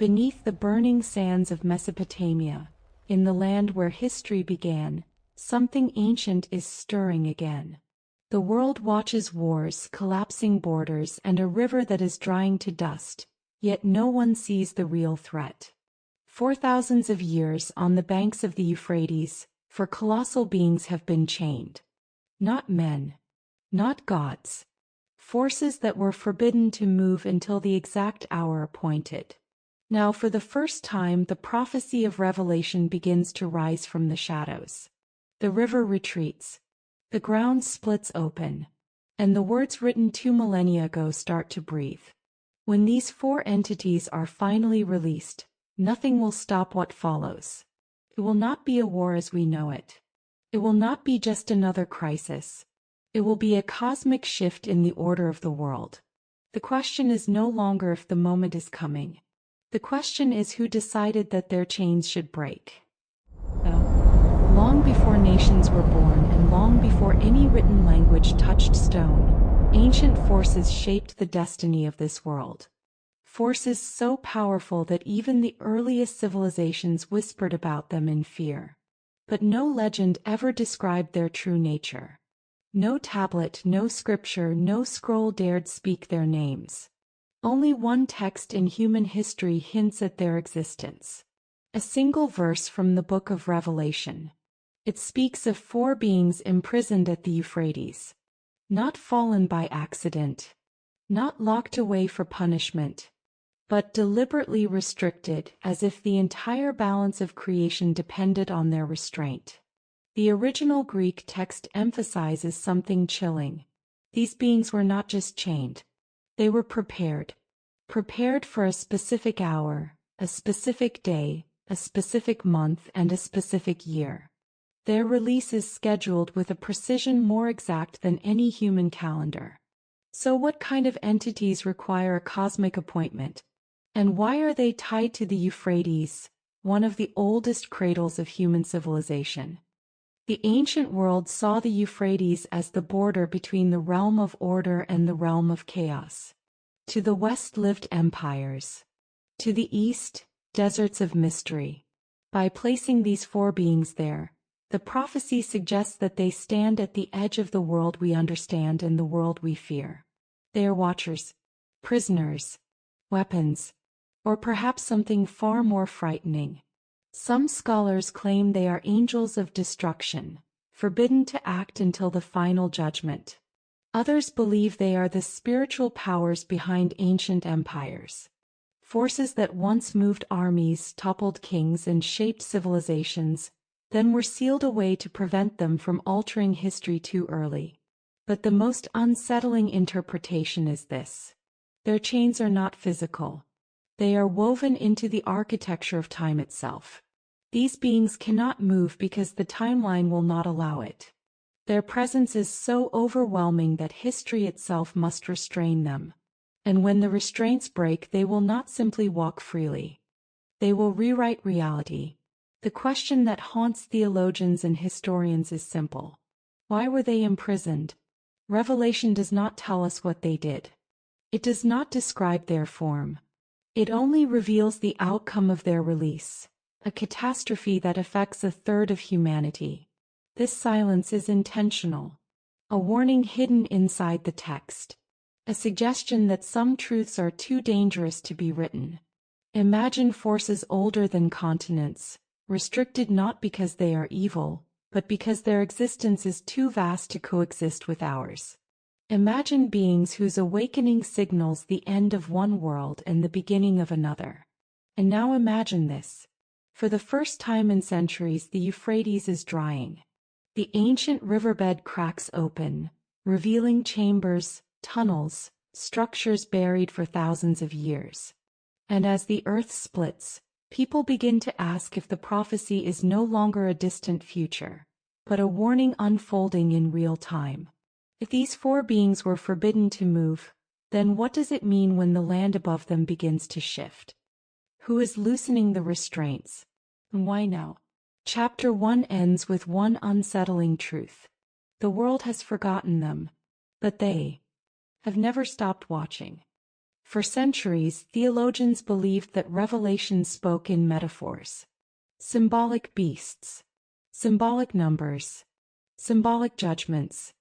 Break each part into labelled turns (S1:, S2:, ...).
S1: Beneath the burning sands of Mesopotamia, in the land where history began, something ancient is stirring again. The world watches wars, collapsing borders, and a river that is drying to dust, yet no one sees the real threat. For thousands of years on the banks of the Euphrates, for colossal beings have been chained. Not men, not gods. Forces that were forbidden to move until the exact hour appointed. Now for the first time the prophecy of Revelation begins to rise from the shadows. The river retreats. The ground splits open. And the words written 2 millennia ago start to breathe. When these four entities are finally released, nothing will stop what follows. It will not be a war as we know it. It will not be just another crisis. It will be a cosmic shift in the order of the world. The question is no longer if the moment is coming. The question is who decided that their chains should break. Long before nations were born and long before any written language touched stone, ancient forces shaped the destiny of this world. Forces so powerful that even the earliest civilizations whispered about them in fear. But no legend ever described their true nature. No tablet, no scripture, no scroll dared speak their names. Only one text in human history hints at their existence. A single verse from the book of Revelation. It speaks of four beings imprisoned at the Euphrates. Not fallen by accident. Not locked away for punishment. But deliberately restricted, as if the entire balance of creation depended on their restraint. The original Greek text emphasizes something chilling. These beings were not just chained. They were prepared. Prepared for a specific hour, a specific day, a specific month, and a specific year. Their release is scheduled with a precision more exact than any human calendar. So what kind of entities require a cosmic appointment? And why are they tied to the Euphrates, one of the oldest cradles of human civilization? The ancient world saw the Euphrates as the border between the realm of order and the realm of chaos. To the west lived empires. To the east, deserts of mystery. By placing these four beings there, the prophecy suggests that they stand at the edge of the world we understand and the world we fear. They are watchers, prisoners, weapons, or perhaps something far more frightening. Some scholars claim they are angels of destruction, forbidden to act until the final judgment. Others believe they are the spiritual powers behind ancient empires. Forces that once moved armies, toppled kings, and shaped civilizations, then were sealed away to prevent them from altering history too early. But the most unsettling interpretation is this. Their chains are not physical. They are woven into the architecture of time itself. These beings cannot move because the timeline will not allow it. Their presence is so overwhelming that history itself must restrain them. And when the restraints break, they will not simply walk freely. They will rewrite reality. The question that haunts theologians and historians is simple. Why were they imprisoned? Revelation does not tell us what they did. It does not describe their form. It only reveals the outcome of their release, a catastrophe that affects a third of humanity. This silence is intentional, a warning hidden inside the text, a suggestion that some truths are too dangerous to be written. Imagine forces older than continents, restricted not because they are evil, but because their existence is too vast to coexist with ours. Imagine beings whose awakening signals the end of one world and the beginning of another. And now imagine this. For the first time in centuries, the Euphrates is drying. The ancient riverbed cracks open, revealing chambers, tunnels, structures buried for thousands of years. And as the earth splits, people begin to ask if the prophecy is no longer a distant future, but a warning unfolding in real time. If these four beings were forbidden to move, then what does it mean when the land above them begins to shift? Who is loosening the restraints? And why now? Chapter 1 ends with one unsettling truth. The world has forgotten them, but they have never stopped watching. For centuries, theologians believed that Revelation spoke in metaphors. Symbolic beasts, symbolic numbers, symbolic judgments.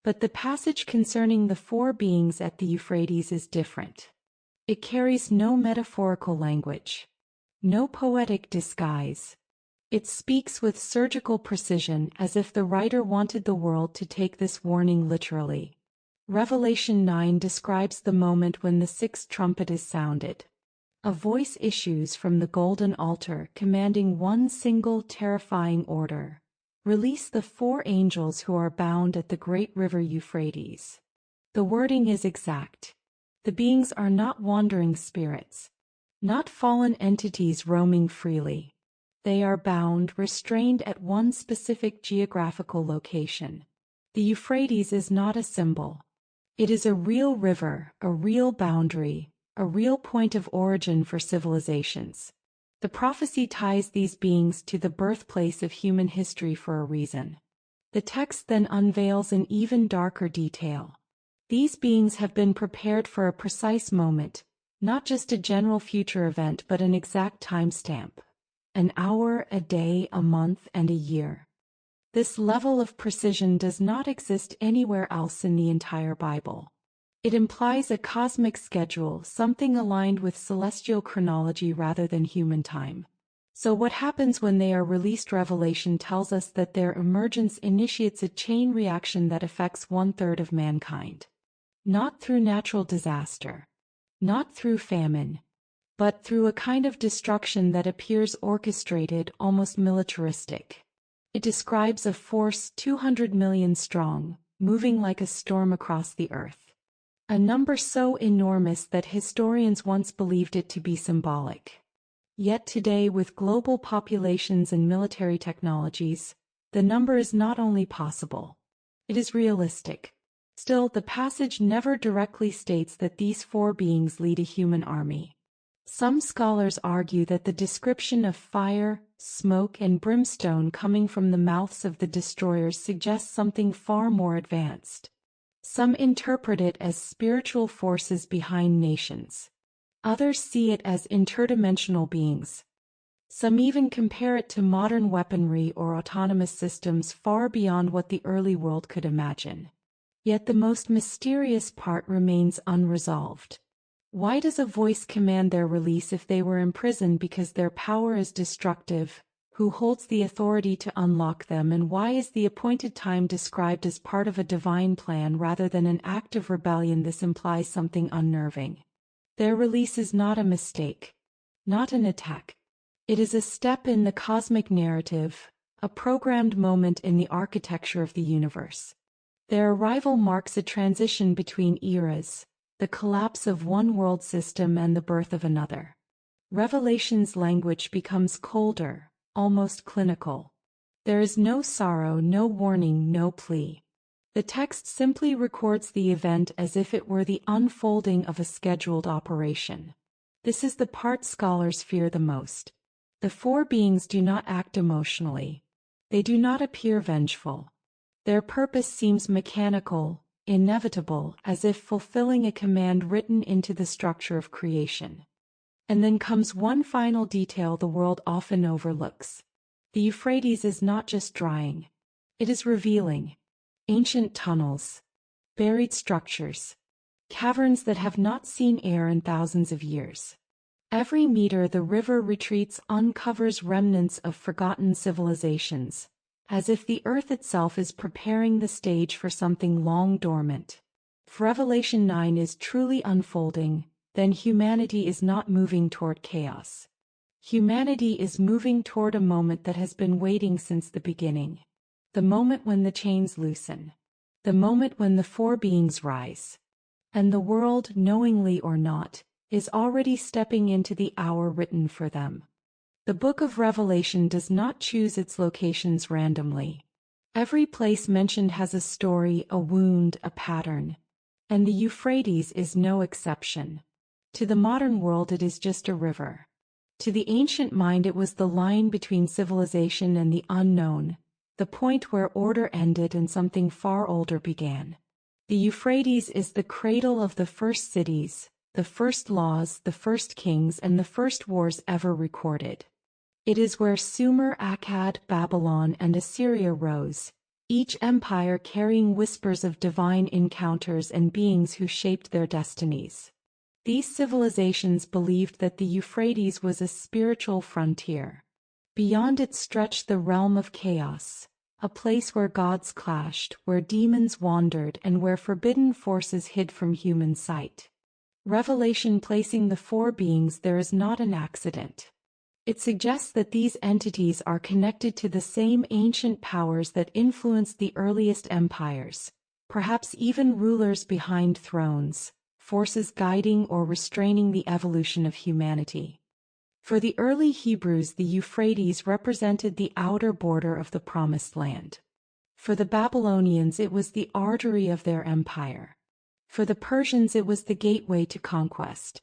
S1: But the passage concerning the four beings at the Euphrates is different. It carries no metaphorical language, no poetic disguise. It speaks with surgical precision, as if the writer wanted the world to take this warning literally. Revelation 9 describes the moment when the sixth trumpet is sounded. A voice issues from the golden altar commanding one single terrifying order: release the four angels who are bound at the great river Euphrates. The wording is exact. The beings are not wandering spirits, not fallen entities roaming freely. They are bound, restrained at one specific geographical location. The Euphrates is not a symbol. It is a real river, a real boundary, a real point of origin for civilizations. The prophecy ties these beings to the birthplace of human history for a reason. The text then unveils an even darker detail. These beings have been prepared for a precise moment, not just a general future event but an exact timestamp. An hour, a day, a month, and a year. This level of precision does not exist anywhere else in the entire Bible. It implies a cosmic schedule, something aligned with celestial chronology rather than human time. So what happens when they are released? Revelation tells us that their emergence initiates a chain reaction that affects 1/3 of mankind. Not through natural disaster, not through famine, but through a kind of destruction that appears orchestrated, almost militaristic. It describes a force 200 million strong, moving like a storm across the earth. A number so enormous that historians once believed it to be symbolic. Yet today, with global populations and military technologies, the number is not only possible, it is realistic. Still, the passage never directly states that these four beings lead a human army. Some scholars argue that the description of fire, smoke, and brimstone coming from the mouths of the destroyers suggests something far more advanced. Some interpret it as spiritual forces behind nations. Others see it as interdimensional beings. Some even compare it to modern weaponry or autonomous systems far beyond what the early world could imagine. Yet the most mysterious part remains unresolved. Why does a voice command their release if they were imprisoned because their power is destructive? Who holds the authority to unlock them, and why is the appointed time described as part of a divine plan rather than an act of rebellion? This implies something unnerving. Their release is not a mistake, not an attack. It is a step in the cosmic narrative, a programmed moment in the architecture of the universe. Their arrival marks a transition between eras, the collapse of one world system and the birth of another. Revelation's language becomes colder, almost clinical. There is no sorrow, no warning, no plea. The text simply records the event as if it were the unfolding of a scheduled operation. This is the part scholars fear the most. The four beings do not act emotionally. They do not appear vengeful. Their purpose seems mechanical, inevitable, as if fulfilling a command written into the structure of creation. And then comes one final detail the world often overlooks. The Euphrates is not just drying. It is revealing. Ancient tunnels, buried structures, caverns that have not seen air in thousands of years. Every meter the river retreats uncovers remnants of forgotten civilizations, as if the earth itself is preparing the stage for something long dormant. If Revelation 9 is truly unfolding, then humanity is not moving toward chaos. Humanity is moving toward a moment that has been waiting since the beginning. The moment when the chains loosen. The moment when the four beings rise. And the world, knowingly or not, is already stepping into the hour written for them. The book of Revelation does not choose its locations randomly. Every place mentioned has a story, a wound, a pattern. And the Euphrates is no exception. To the modern world it is just a river. To the ancient mind it was the line between civilization and the unknown, the point where order ended and something far older began. The Euphrates is the cradle of the first cities, the first laws, the first kings, and the first wars ever recorded. It is where Sumer, Akkad, Babylon, and Assyria rose, each empire carrying whispers of divine encounters and beings who shaped their destinies. These civilizations believed that the Euphrates was a spiritual frontier. Beyond it stretched the realm of chaos, a place where gods clashed, where demons wandered, and where forbidden forces hid from human sight. Revelation placing the four beings there is not an accident. It suggests that these entities are connected to the same ancient powers that influenced the earliest empires, perhaps even rulers behind thrones, forces guiding or restraining the evolution of humanity. For the early Hebrews, the Euphrates represented the outer border of the Promised Land. For the Babylonians, it was the artery of their empire. For the Persians, it was the gateway to conquest.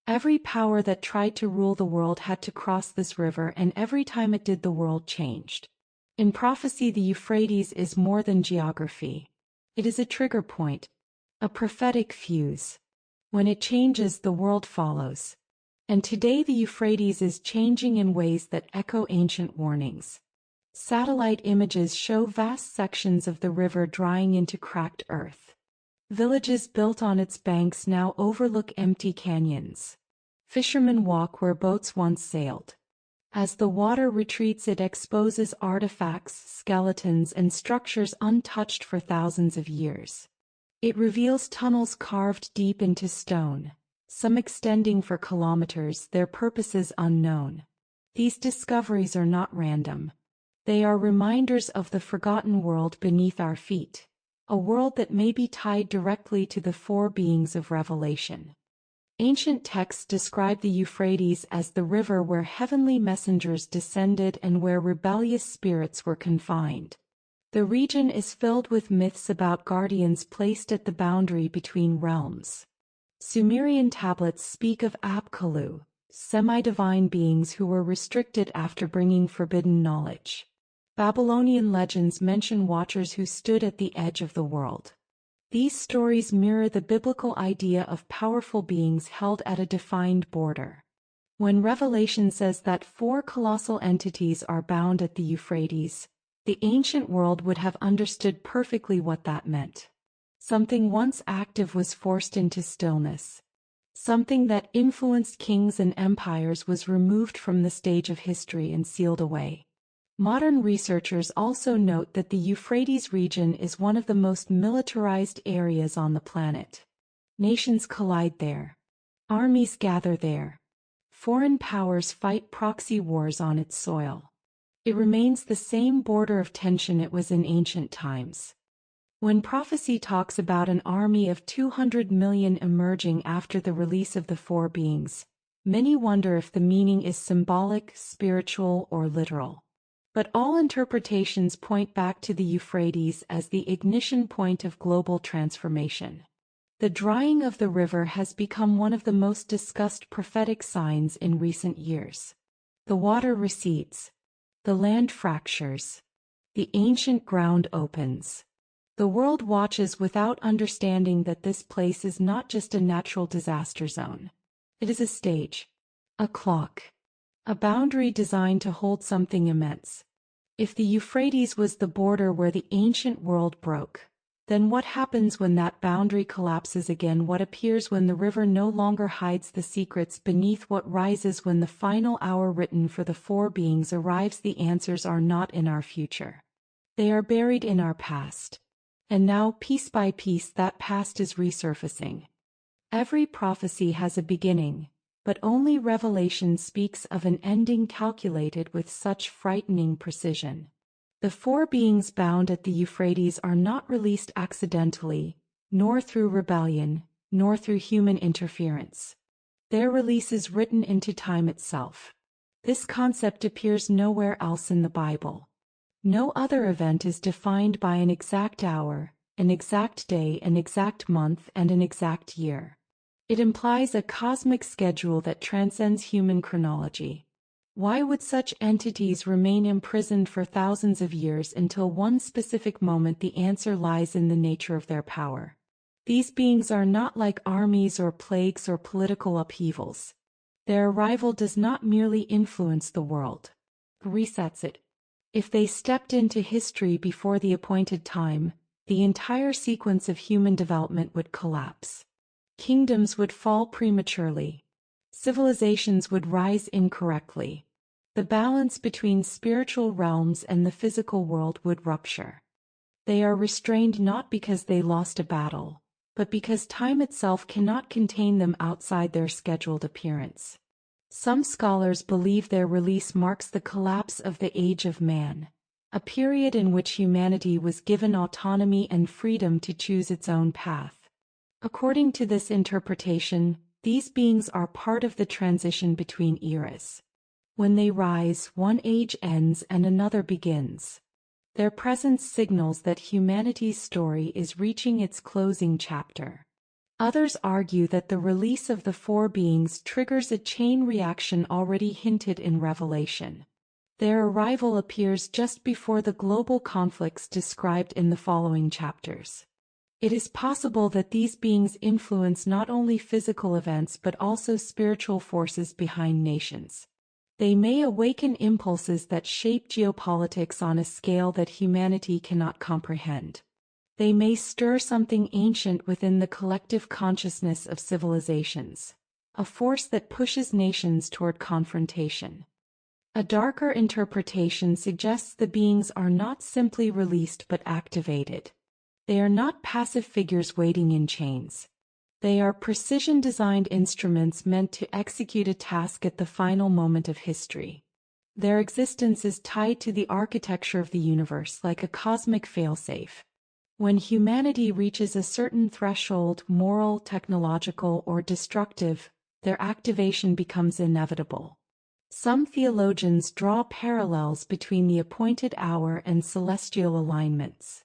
S1: Every power that tried to rule the world had to cross this river, and every time it did, the world changed. In prophecy, the Euphrates is more than geography. It is a trigger point, a prophetic fuse. When it changes, the world follows. And today the Euphrates is changing in ways that echo ancient warnings. Satellite images show vast sections of the river drying into cracked earth. Villages built on its banks now overlook empty canyons. Fishermen walk where boats once sailed. As the water retreats, it exposes artifacts, skeletons, and structures untouched for thousands of years. It reveals tunnels carved deep into stone, some extending for kilometers, their purposes unknown. These discoveries are not random. They are reminders of the forgotten world beneath our feet, a world that may be tied directly to the four beings of Revelation. Ancient texts describe the Euphrates as the river where heavenly messengers descended and where rebellious spirits were confined. The region is filled with myths about guardians placed at the boundary between realms. Sumerian tablets speak of Apkallu, semi-divine beings who were restricted after bringing forbidden knowledge. Babylonian legends mention watchers who stood at the edge of the world. These stories mirror the biblical idea of powerful beings held at a defined border. When Revelation says that four colossal entities are bound at the Euphrates, the ancient world would have understood perfectly what that meant. Something once active was forced into stillness. Something that influenced kings and empires was removed from the stage of history and sealed away. Modern researchers also note that the Euphrates region is one of the most militarized areas on the planet. Nations collide there. Armies gather there. Foreign powers fight proxy wars on its soil. It remains the same border of tension it was in ancient times. When prophecy talks about an army of 200 million emerging after the release of the four beings, many wonder if the meaning is symbolic, spiritual, or literal. But all interpretations point back to the Euphrates as the ignition point of global transformation. The drying of the river has become one of the most discussed prophetic signs in recent years. The water recedes. The land fractures. The ancient ground opens. The world watches without understanding that this place is not just a natural disaster zone. It is a stage, a clock, a boundary designed to hold something immense. If the Euphrates was the border where the ancient world broke, then what happens when that boundary collapses again? What appears when the river no longer hides the secrets beneath? What rises when the final hour written for the four beings arrives? The answers are not in our future. They are buried in our past. And now, piece by piece, that past is resurfacing. Every prophecy has a beginning, but only Revelation speaks of an ending calculated with such frightening precision. The four beings bound at the Euphrates are not released accidentally, nor through rebellion, nor through human interference. Their release is written into time itself. This concept appears nowhere else in the Bible. No other event is defined by an exact hour, an exact day, an exact month, and an exact year. It implies a cosmic schedule that transcends human chronology. Why would such entities remain imprisoned for thousands of years until one specific moment? The answer lies in the nature of their power. These beings are not like armies or plagues or political upheavals. Their arrival does not merely influence the world, it resets it. If they stepped into history before the appointed time, the entire sequence of human development would collapse. Kingdoms would fall prematurely. Civilizations would rise incorrectly. The balance between spiritual realms and the physical world would rupture. They are restrained not because they lost a battle, but because time itself cannot contain them outside their scheduled appearance. Some scholars believe their release marks the collapse of the Age of Man, a period in which humanity was given autonomy and freedom to choose its own path. According to this interpretation, these beings are part of the transition between eras. When they rise, one age ends and another begins. Their presence signals that humanity's story is reaching its closing chapter. Others argue that the release of the four beings triggers a chain reaction already hinted in Revelation. Their arrival appears just before the global conflicts described in the following chapters. It is possible that these beings influence not only physical events but also spiritual forces behind nations. They may awaken impulses that shape geopolitics on a scale that humanity cannot comprehend. They may stir something ancient within the collective consciousness of civilizations, a force that pushes nations toward confrontation. A darker interpretation suggests the beings are not simply released but activated. They are not passive figures waiting in chains. They are precision-designed instruments meant to execute a task at the final moment of history. Their existence is tied to the architecture of the universe like a cosmic failsafe. When humanity reaches a certain threshold, moral, technological, or destructive, their activation becomes inevitable. Some theologians draw parallels between the appointed hour and celestial alignments.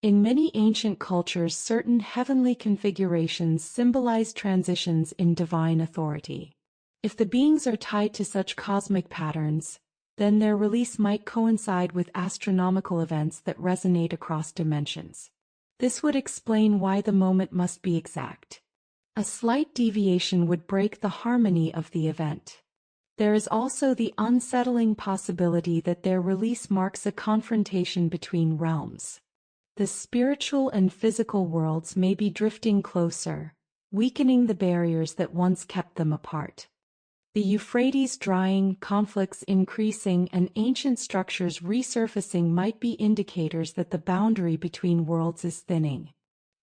S1: In many ancient cultures, certain heavenly configurations symbolize transitions in divine authority. If the beings are tied to such cosmic patterns, then their release might coincide with astronomical events that resonate across dimensions. This would explain why the moment must be exact. A slight deviation would break the harmony of the event. There is also the unsettling possibility that their release marks a confrontation between realms. The spiritual and physical worlds may be drifting closer, weakening the barriers that once kept them apart. The Euphrates drying, conflicts increasing, and ancient structures resurfacing might be indicators that the boundary between worlds is thinning.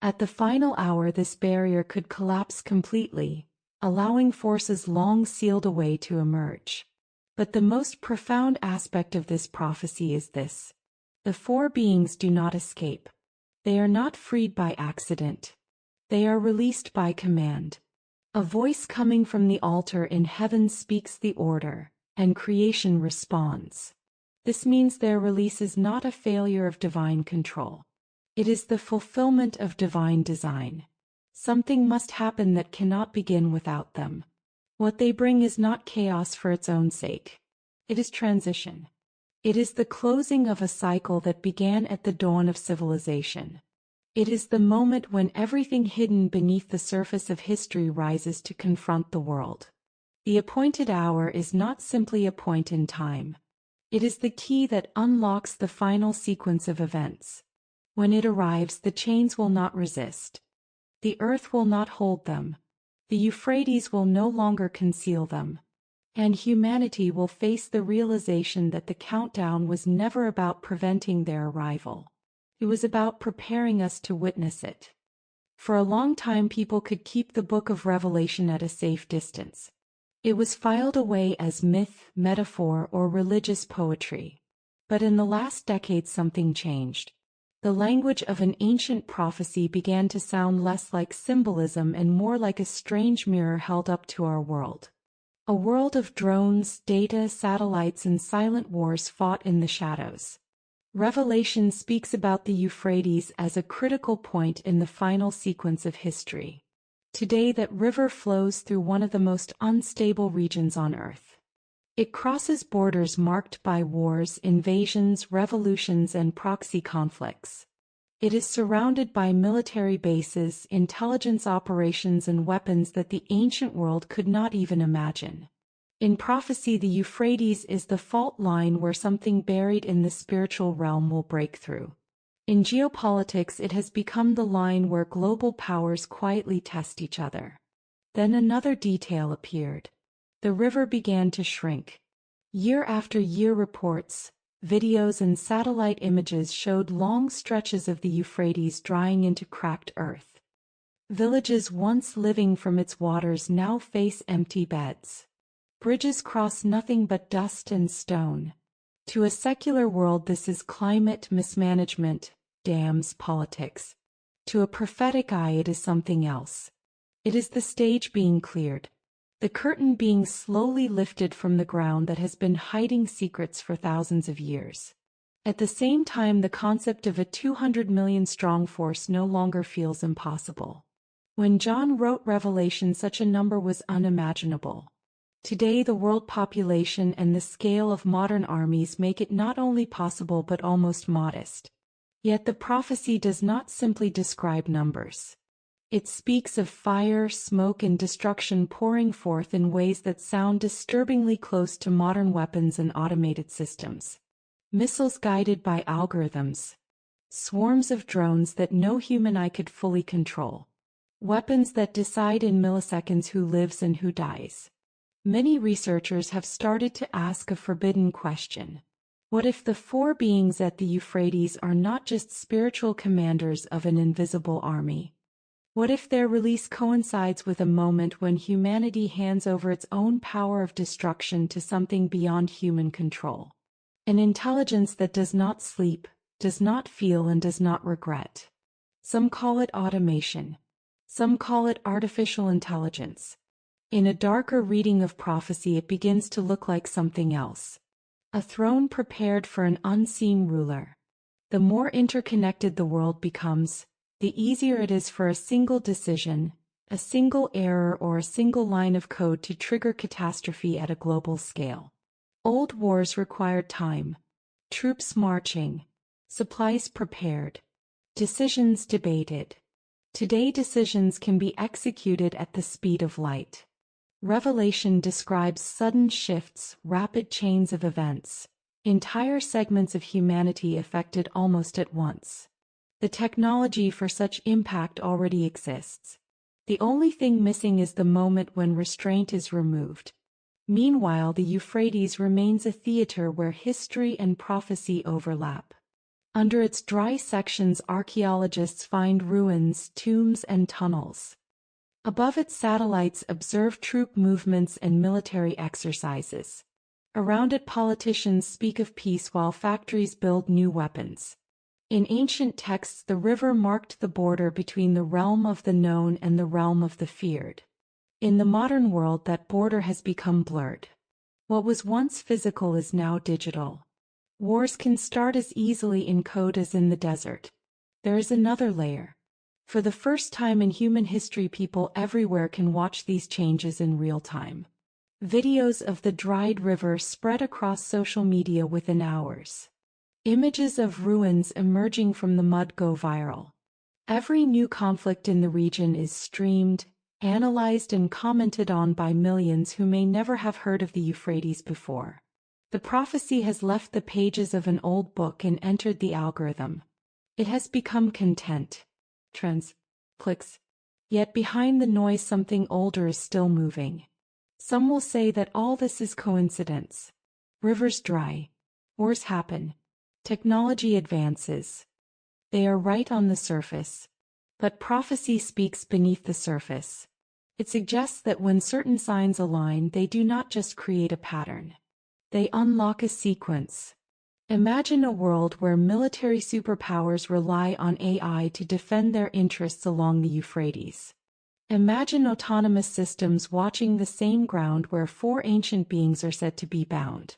S1: At the final hour, this barrier could collapse completely, allowing forces long sealed away to emerge. But the most profound aspect of this prophecy is this. The four beings do not escape. They are not freed by accident. They are released by command. A voice coming from the altar in heaven speaks the order, and creation responds. This means their release is not a failure of divine control. It is the fulfillment of divine design. Something must happen that cannot begin without them. What they bring is not chaos for its own sake. It is transition. It is the closing of a cycle that began at the dawn of civilization. It is the moment when everything hidden beneath the surface of history rises to confront the world. The appointed hour is not simply a point in time. It is the key that unlocks the final sequence of events. When it arrives, the chains will not resist. The earth will not hold them. The Euphrates will no longer conceal them. And humanity will face the realization that the countdown was never about preventing their arrival. It was about preparing us to witness it. For a long time, people could keep the book of Revelation at a safe distance. It was filed away as myth, metaphor, or religious poetry. But in the last decade, something changed. The language of an ancient prophecy began to sound less like symbolism and more like a strange mirror held up to our world. A world of drones, data, satellites, and silent wars fought in the shadows. Revelation speaks about the Euphrates as a critical point in the final sequence of history. Today, that river flows through one of the most unstable regions on Earth. It crosses borders marked by wars, invasions, revolutions, and proxy conflicts. It is surrounded by military bases, intelligence operations and weapons that the ancient world could not even imagine. In prophecy, the Euphrates is the fault line where something buried in the spiritual realm will break through. In geopolitics, it has become the line where global powers quietly test each other. Then another detail appeared. The river began to shrink. Year after year, reports, videos and satellite images showed long stretches of the Euphrates drying into cracked earth. Villages once living from its waters now face empty beds. Bridges cross nothing but dust and stone. To a secular world, this is climate mismanagement, dams, politics. To a prophetic eye, it is something else. It is the stage being cleared. The curtain being slowly lifted from the ground that has been hiding secrets for thousands of years. At the same time, the concept of a 200 million strong force no longer feels impossible. When John wrote Revelation, such a number was unimaginable. Today, the world population and the scale of modern armies make it not only possible but almost modest. Yet the prophecy does not simply describe numbers. It speaks of fire, smoke and destruction pouring forth in ways that sound disturbingly close to modern weapons and automated systems. Missiles guided by algorithms. Swarms of drones that no human eye could fully control. Weapons that decide in milliseconds who lives and who dies. Many researchers have started to ask a forbidden question. What if the four beings at the Euphrates are not just spiritual commanders of an invisible army? What if their release coincides with a moment when humanity hands over its own power of destruction to something beyond human control? An intelligence that does not sleep, does not feel and does not regret. Some call it automation. Some call it artificial intelligence. In a darker reading of prophecy, it begins to look like something else. A throne prepared for an unseen ruler. The more interconnected the world becomes, the easier it is for a single decision, a single error or a single line of code to trigger catastrophe at a global scale. Old wars required time, troops marching, supplies prepared, decisions debated. Today, decisions can be executed at the speed of light. Revelation describes sudden shifts, rapid chains of events, entire segments of humanity affected almost at once. The technology for such impact already exists. The only thing missing is the moment when restraint is removed. Meanwhile, the Euphrates remains a theater where history and prophecy overlap. Under its dry sections, archaeologists find ruins, tombs, and tunnels. Above it, satellites observe troop movements and military exercises. Around it, politicians speak of peace while factories build new weapons. In ancient texts, the river marked the border between the realm of the known and the realm of the feared. In the modern world, that border has become blurred. What was once physical is now digital. Wars can start as easily in code as in the desert. There is another layer. For the first time in human history, people everywhere can watch these changes in real time. Videos of the dried river spread across social media within hours. Images of ruins emerging from the mud go viral. Every new conflict in the region is streamed, analyzed and commented on by millions who may never have heard of the Euphrates before. The prophecy has left the pages of an old book and entered the algorithm. It has become content. Trends, clicks. Yet behind the noise, something older is still moving. Some will say that all this is coincidence. Rivers dry. Wars happen. Technology advances. They are right on the surface. But prophecy speaks beneath the surface. It suggests that when certain signs align, they do not just create a pattern. They unlock a sequence. Imagine a world where military superpowers rely on AI to defend their interests along the Euphrates. Imagine autonomous systems watching the same ground where four ancient beings are said to be bound.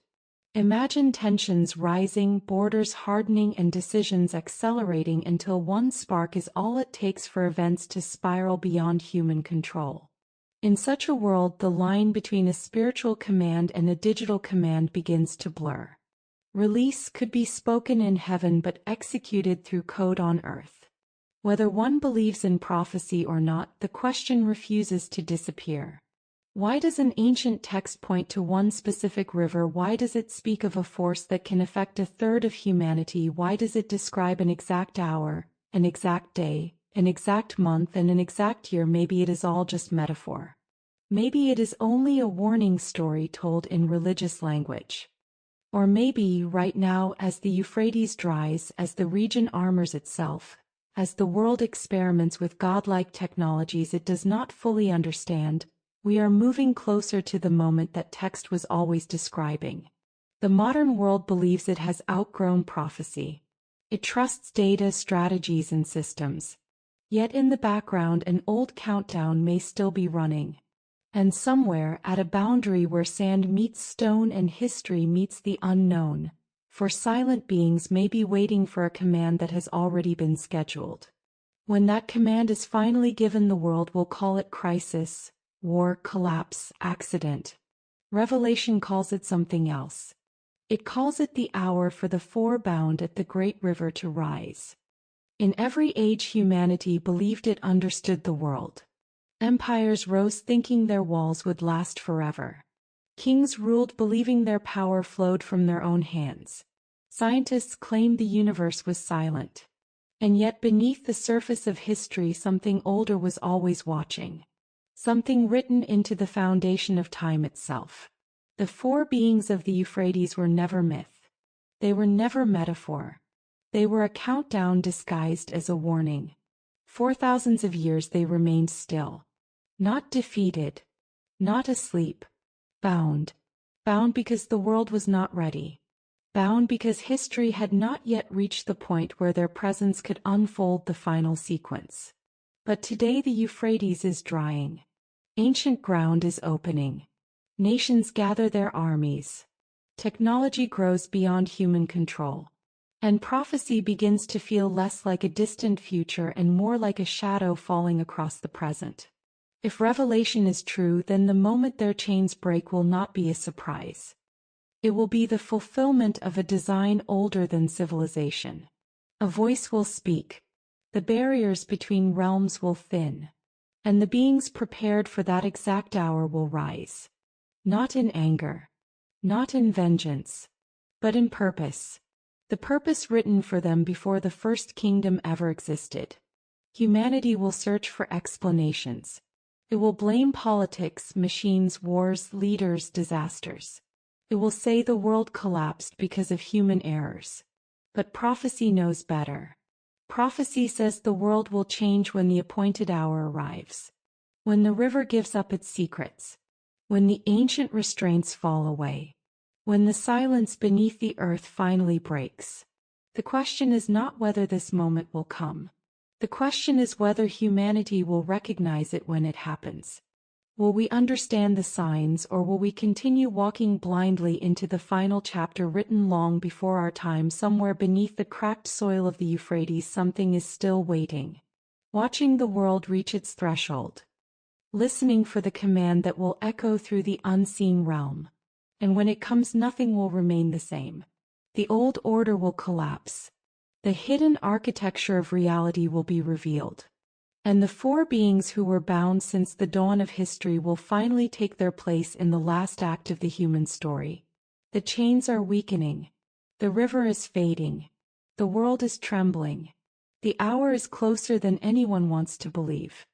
S1: Imagine tensions rising, borders hardening, and decisions accelerating until one spark is all it takes for events to spiral beyond human control. In such a world, the line between a spiritual command and a digital command begins to blur. Release could be spoken in heaven but executed through code on earth. Whether one believes in prophecy or not, the question refuses to disappear. Why does an ancient text point to one specific river? Why does it speak of a force that can affect a third of humanity? Why does it describe an exact hour, an exact day, an exact month, and an exact year? Maybe it is all just metaphor. Maybe it is only a warning story told in religious language. Or maybe, right now, as the Euphrates dries, as the region armors itself, as the world experiments with godlike technologies it does not fully understand, we are moving closer to the moment that text was always describing. The modern world believes it has outgrown prophecy. It trusts data, strategies, and systems. Yet in the background an old countdown may still be running. And somewhere, at a boundary where sand meets stone and history meets the unknown, for silent beings may be waiting for a command that has already been scheduled. When that command is finally given, the world will call it crisis, war, collapse, accident. Revelation calls it something else. It calls it the hour for the four bound at the great river to rise. In every age humanity believed it understood the world. Empires rose thinking their walls would last forever. Kings ruled believing their power flowed from their own hands. Scientists claimed the universe was silent. And yet beneath the surface of history something older was always watching. Something written into the foundation of time itself. The four beings of the Euphrates were never myth. They were never metaphor. They were a countdown disguised as a warning. For thousands of years they remained still. Not defeated. Not asleep. Bound. Bound because the world was not ready. Bound because history had not yet reached the point where their presence could unfold the final sequence. But today the Euphrates is drying. Ancient ground is opening. Nations gather their armies. Technology grows beyond human control. And prophecy begins to feel less like a distant future and more like a shadow falling across the present. If Revelation is true, then the moment their chains break will not be a surprise. It will be the fulfillment of a design older than civilization. A voice will speak. The barriers between realms will thin. And the beings prepared for that exact hour will rise. Not in anger. Not in vengeance. But in purpose. The purpose written for them before the first kingdom ever existed. Humanity will search for explanations. It will blame politics, machines, wars, leaders, disasters. It will say the world collapsed because of human errors. But prophecy knows better. Prophecy says the world will change when the appointed hour arrives. When the river gives up its secrets. When the ancient restraints fall away. When the silence beneath the earth finally breaks. The question is not whether this moment will come. The question is whether humanity will recognize it when it happens. Will we understand the signs, or will we continue walking blindly into the final chapter written long before our time? Somewhere beneath the cracked soil of the Euphrates something is still waiting. Watching the world reach its threshold. Listening for the command that will echo through the unseen realm. And when it comes, nothing will remain the same. The old order will collapse. The hidden architecture of reality will be revealed. And the four beings who were bound since the dawn of history will finally take their place in the last act of the human story. The chains are weakening. The river is fading. The world is trembling. The hour is closer than anyone wants to believe.